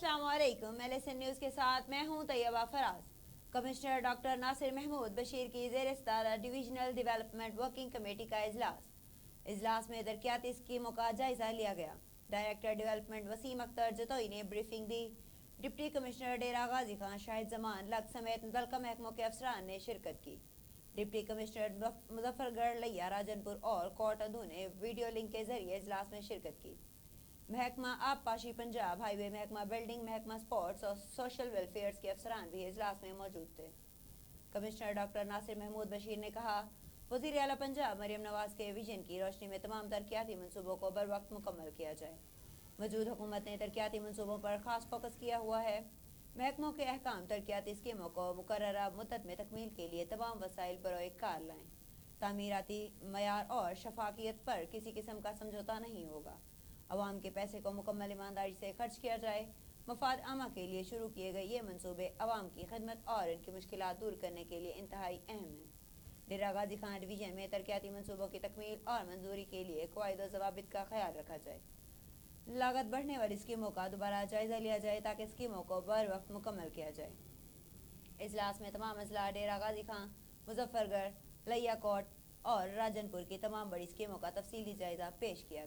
अस्सलामुअलैकुम। LSN news के साथ मैं हूं तैयबा फराज। कमिश्नर डॉक्टर नासिर महमूद बशीर की ज़ेर-ए-सदारत डिवीजनल डेवलपमेंट वर्किंग कमेटी का इजलास में तरक्याती स्कीमों का जायजा लिया गया। डायरेक्टर डेवलपमेंट वसीम अख्तर जतोई ने ब्रीफिंग दी। डिप्टी कमिश्नर डेरा गाजी खान, शाहिद जमान लग समेत मुतल्लिका महकमों के अफसरान ने शिरकत की। डिप्टी कमिश्नर मुजफ्फरगढ़, लिया, राजनपुर और कोट अदू ने वीडियो लिंक के जरिए इजलास में शिरकत की। महकमा आबपाशी पंजाब, हाईवे महकमा, बिल्डिंग महकमा, स्पोर्ट्स और सोशल वेलफेयर के अफसरान भी इजलास में मौजूद थे। कमिश्नर डॉक्टर नासिर महमूद बशीर ने कहा, वज़ीर आला पंजाब मरियम नवाज के विजन की रोशनी में तमाम तरक्याती मनसूबों को बर वक्त मुकम्मल किया जाए। मौजूद हुकूमत ने तरक्याती मनसूबों पर खास फोकस किया हुआ है। महकमों के अहकाम तरक्याती स्कीमों को मुकर्ररा मुद्दत में तकमील के लिए तमाम वसाइल बरोए कार लाएँ। तामीराती मयार और शफाकियत पर किसी किस्म का समझौता नहीं होगा। अवाम के पैसे को मुकम्मल ईमानदारी से खर्च किया जाए। मफाद आमा के लिए शुरू किए गए ये मनसूबे अवाम की खिदमत और इनकी मुश्किलात दूर करने के लिए इंतहाई अहम हैं। डेरा गाजी खान डिवीजन में तरक्याती मनसूबों की तकमील और मंजूरी के लिए क़वाइद व ज़वाबित का ख्याल रखा जाए। लागत बढ़ने वाली स्कीमों का दोबारा जायजा लिया जाए ताकि स्कीमों को बर वक्त मुकम्मल किया जाए। इजलास में तमाम अजला, डेरा गाजी खान, मुजफ्फरगढ़, लिया, कोट और राजनपुर की तमाम बड़ी स्कीमों का तफसीली जायजा पेश किया गया।